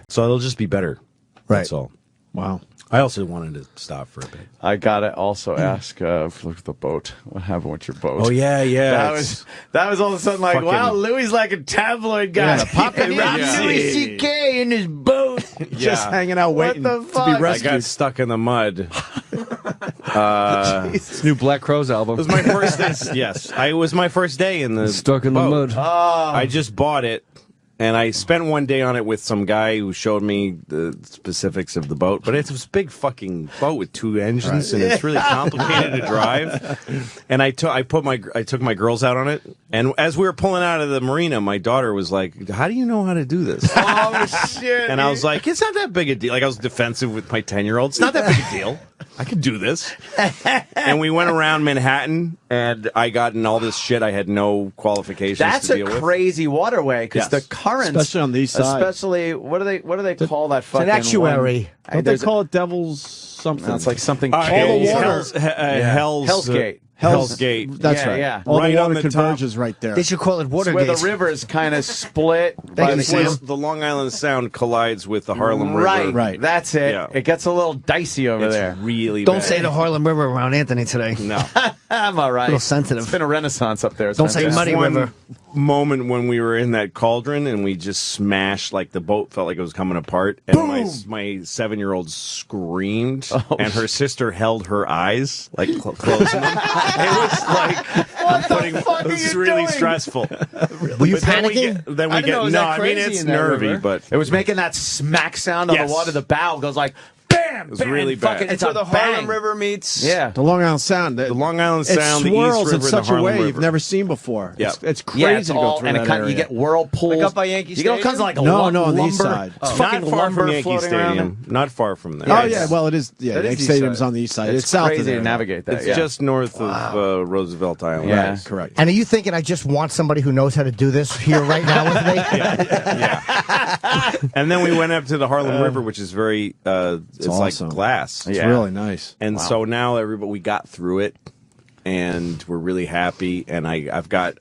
So it'll just be better. Right. That's all. Wow. I also wanted to stop for a bit. I gotta also ask, look at the boat. What happened with your boat? Oh, yeah. That was all of a sudden like, fucking- wow, Louis like a tabloid guy. Yeah, popping in. Louis C.K. in his boat. Just hanging out waiting the to be fuck? I rescued. got stuck in the mud. It's new Black Crowes album. It was my first day. Yes, it was my first day in the Stuck in the boat. mud. I just bought it, and I spent one day on it with some guy who showed me the specifics of the boat. But it's a big fucking boat with 2 engines, and it's really complicated to drive. And I took my girls out on it, and as we were pulling out of the marina, my daughter was like, "How do you know how to do this?" Oh, shit. And I was like, it's not that big a deal. Like, I was defensive with my 10-year-old. It's not that big a deal. I could do this. And we went around Manhattan, and I got in all this shit I had no qualifications That's to deal a with. crazy waterway because Yes. the currents, Especially on the east side. especially what do they call that fucking It's an estuary. one? Don't they There's a- call it Devil's something? No, it's like something. All All the water. Hell's Gate. Hell's Gate. That's Yeah, right. yeah. All Right the on water the top. converges right there. They should call it It's where the Watergate. rivers kind of split. by you, the Sam. where- The Long Island Sound collides with the Harlem Right, River. Right. That's it. Yeah. It gets a little dicey over It's there. really Don't bad. say the Harlem River around Anthony today. No. I'm all right. Little sensitive. It's been a renaissance up there. It's Don't say fantastic. muddy One river. moment when we were in that cauldron and we just smashed, like the boat felt like it was coming apart, and my 7-year-old screamed, and her sister held her eyes, like closing them. It was like it was really stressful. Were you But then we panicking? get, then we I don't know, get is no. that I mean, crazy it's in that nervy, river? but It was making that smack sound on Yes. the water. The bow goes like bam. it was bam, really bad. fucking- It's where a the bang. Harlem River meets. Yeah. The Long Island Sound. The Long Island It Sound, the East swirls River, in and such the a Harlem way River. you've never seen before. Yeah. It's Yeah, crazy it's to go all, through and that it kind of, area. you get whirlpools. Like up by Yankee You know, it comes Stadium? like a No, lumber. no, on the east side. It's Not fucking far lumber from Yankee floating around Stadium. Not far from there. Oh Yes. yeah, well it is. Yeah, That the is east stadium's side. on the east side. It's It's south crazy of there. to navigate that. It's yeah. just north of Roosevelt Island. Yeah. Right, correct. And are you thinking I just want somebody who knows how to do this here right now with me? Yeah. And then we went up to the Harlem River, which is very, it's awesome. like glass. It's Yeah. really nice. And so now we got through it, and we're really happy. And I've got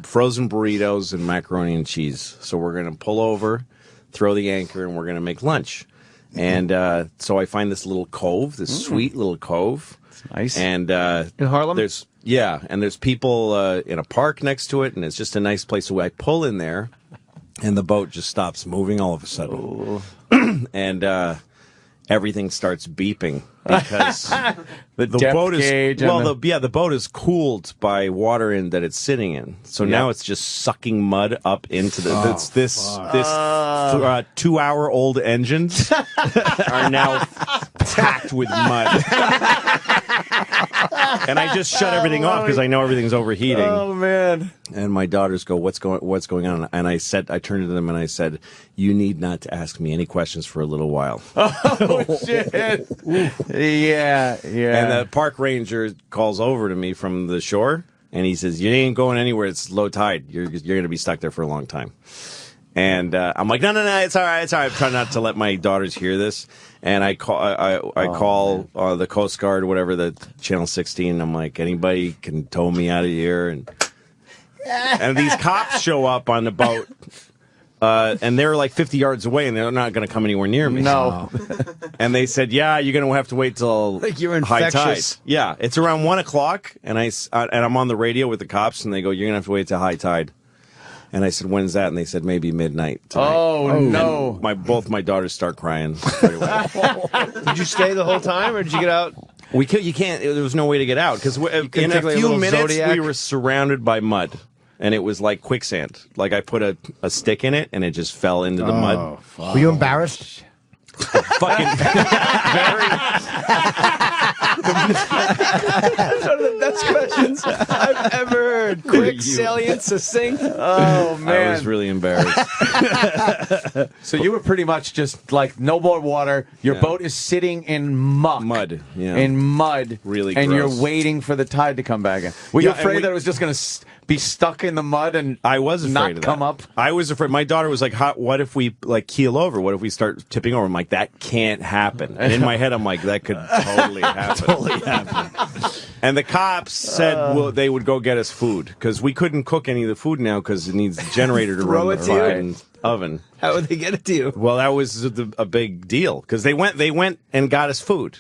frozen burritos and macaroni and cheese. So we're going to pull over, throw the anchor, and we're going to make lunch. And so I find this little cove, this sweet little cove. nice. And In Harlem? and there's people in a park next to it, and it's just a nice place. So I pull in there, and the boat just stops moving all of a sudden, and everything starts beeping because the the depth boat is gauge. and the boat is cooled by water in that it's sitting in. So now it's just sucking mud up into the this 2-hour-old engines are now packed with mud. And I just shut everything off because I know everything's overheating. Oh man. And my daughters go, "What's going on?" And I turned to them and I said, "You need not to ask me any questions for a little while." Oh shit. Yeah. And the park ranger calls over to me from the shore, and he says, "You ain't going anywhere. It's low tide. You're going to be stuck there for a long time." And I'm like, no, it's all right. I'm trying not to let my daughters hear this. And I call the Coast Guard, whatever, the Channel 16. I'm like, anybody can tow me out of here. And these cops show up on the boat. And they're like 50 yards away, and they're not going to come anywhere near me. No. And they said, "Yeah, you're going to have to wait till Like you're high tide." infectious. Yeah, it's around 1 o'clock, and I'm on the radio with the cops, and they go, "You're going to have to wait till high tide." And I said, "When's that?" And they said, "Maybe midnight tonight." Oh no. Both my daughters start crying right away. Did you stay the whole time, or did you get out? You can't. There was no way to get out because in couldn't a take, like, a few little minutes Zodiac? we were surrounded by mud, and it was like quicksand. Like I put a stick in it, and it just fell into the mud. Were you embarrassed? Fucking very. That's one of the best questions I've ever heard. Quick, salient, succinct. Oh I man. was really embarrassed. So you were pretty much just like no more water. Your boat is sitting in muck. Mud, yeah. In mud. Really And gross. you're waiting for the tide to come back in. Were you Yeah, and afraid we- that it was just going to be stuck in the mud and I was afraid not of that. come up? I was afraid. My daughter was like, "What if we like keel over? What if we start tipping over?" I'm like, "That can't happen." And in my head, I'm like, "That could totally happen." And the cops said they would go get us food because we couldn't cook any of the food now because it needs a generator to Throw run it the to you? fucking oven. How would they get it to you? Well, that was a big deal because they went and got us food.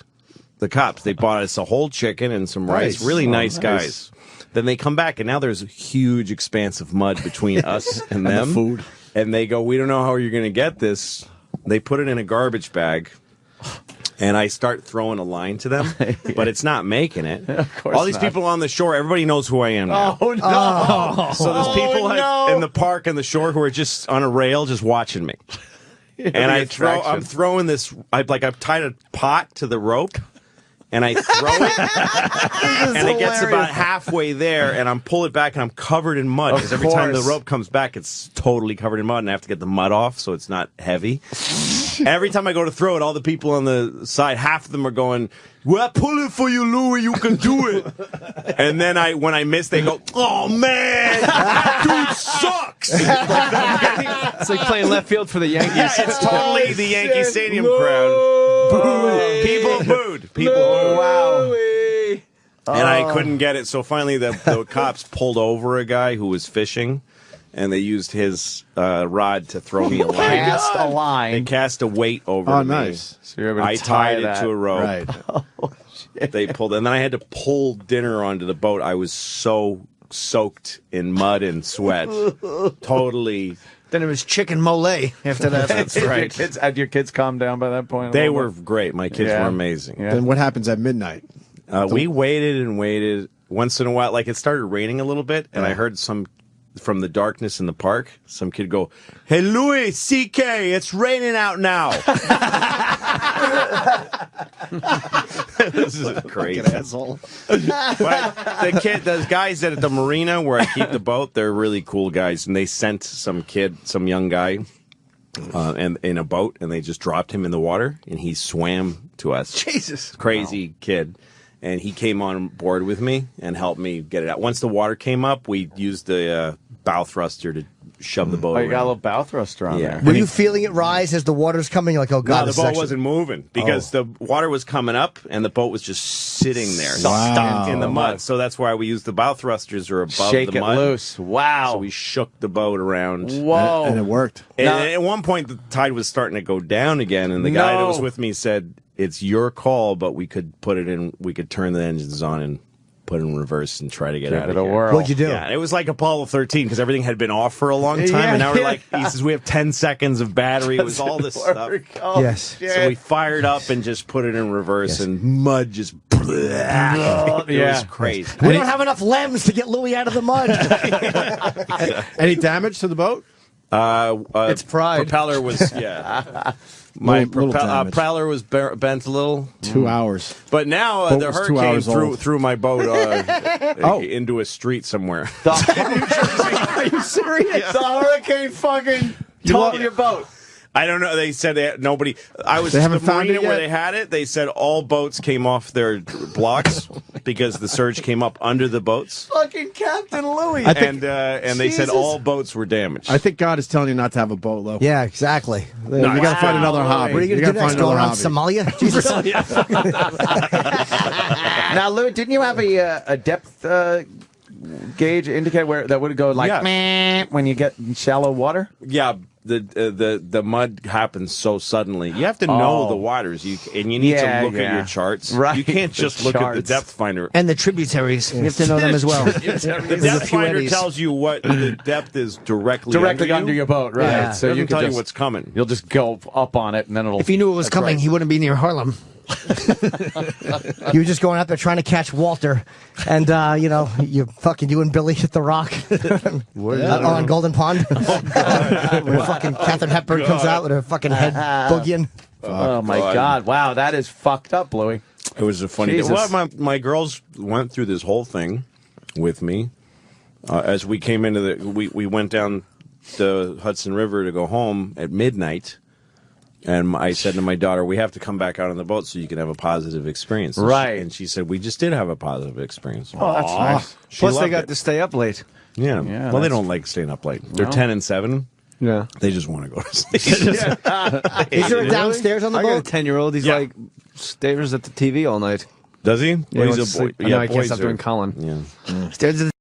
The cops, they bought us a whole chicken and some rice. Nice. Really Oh, nice nice. guys. Then they come back and now there's a huge expanse of mud between us and them. the food. And they go, we don't know how you're going to get this. They put it in a garbage bag. And I start throwing a line to them, but it's not making it. course All these not. people on the shore, everybody knows who I am now. Oh no! So there's people no. in the park and the shore who are just on a rail, just watching me. And I'm throwing this. I've tied a pot to the rope, and I throw it, and it gets about halfway there, and I'm pull it back, and I'm covered in mud because every time the course. rope comes back, it's totally covered in mud, and I have to get the mud off so it's not heavy. Every time I go to throw it, all the people on the side, half of them are going, "Well, pull it for you, Louie. You can do it." And then when I miss, they go, "Oh man, that dude sucks." It's like playing left field for the Yankees. Yeah, it's totally the Yankee Stadium crowd. People booed. People booed. Wow. And I couldn't get it. So finally, the cops pulled over a guy who was fishing, and they used his rod to throw me a line. Cast a They line. cast a weight over Oh, to me. nice. So you're able to I tie tied it that. to a rope. Right. They pulled, and then I had to pull dinner onto the boat. I was so soaked in mud and sweat. Totally. Then it was chicken mole after that. That's Had right. your kids calmed down by that point? a They little were bit? great. My kids Yeah. were amazing. Yeah. Then what happens at midnight? We waited and waited. Once in a while, like it started raining a little bit, and I heard from the darkness in the park, some kid go, "Hey, Louis, CK, it's raining out now." This is crazy. Asshole. But those guys at the marina where I keep the boat, they're really cool guys, and they sent some young guy, and in a boat, and they just dropped him in the water, and he swam to us. Jesus. Crazy kid. And he came on board with me and helped me get it out. Once the water came up, we used the bow thruster to shove the boat Oh, you got a around. little bow thruster on Yeah. there. Were you feeling it rise as the water's coming? You're like, oh, God, No, the this boat is actually- wasn't moving because the water was coming up and the boat was just sitting there, Wow. stuck in the mud. So that's why we used the bow thrusters are above Shake the it mud. loose. Wow. So we shook the boat around. Whoa. And it worked. And Now- at one point, the tide was starting to go down again, and the guy that No. was with me said, "It's your call, but we could put it in. We could turn the engines on and put it in reverse and try to get out of It'll here." whirl. What'd you do? Yeah, it was like Apollo 13 because everything had been off for a long time, and now we're like, he says we have 10 seconds of battery. It was all this stuff. Oh, Yes. shit. So we fired up and just put it in reverse, and mud just. It Yeah. was crazy. We don't have enough lems to get Louis out of the mud. Any damage to the boat? It's pride. Propeller was my Little damage. propeller was bent a little. 2 hours. But now Boat the was 2 hurricane hours old. threw my boat Oh. into a street somewhere. Are you serious? The hurricane fucking totaled your boat. I don't know. They said nobody. I was They at haven't the found marina it where yet? they had it. They said all boats came off their blocks because the surge came up under the boats, Fucking Captain Louis. I think- and they said Jesus. all boats were damaged. I think God is telling you not to have a boat, Lo. Yeah, exactly. You got to find another hobby. What are you You going to gotta do next? Go another around Somalia? Jesus. Now, Louis, didn't you have a depth gauge indicator where that would go like Yeah. meh when you get in shallow water? Yeah, the mud happens so suddenly. You have to know Oh. the waters, and you need Yeah, to look yeah. at your charts. Right, You can't the just look at the charts. depth finder. And the tributaries. You have to know them as well. The There's a depth few finder eddies. tells you what the depth is directly Under your boat, right? Yeah. So It doesn't you can tell you just, what's coming. You'll just go up on it, and then it'll. If he knew it was That's coming, right. he wouldn't be near Harlem. You were just going out there trying to catch Walter, and you and Billy hit the rock on Golden Pond. When fucking Catherine Hepburn comes out with her fucking head boogieing. Oh my God. God! Wow, that is fucked up, Louis. It was a funny. Jesus. Well, my girls went through this whole thing with me as we came into the. We went down the Hudson River to go home at midnight. And I said to my daughter, we have to come back out on the boat so you can have a positive experience. And Right. and she said, we just did have a positive experience. Oh, that's nice. She Plus, they loved got it. to stay up late. Yeah. Yeah, Well, they that's- don't like staying up late. They're No. 10 and 7. Yeah. They just want to go to sleep. Is there a downstairs on the I got a boat? 10-year-old. He's Yeah. like stares at the TV all night. Does he? Yeah, Well, he he's wants a to boy. sleep. I know, I can't boys stop are- doing Colin. Yeah. Stairs at the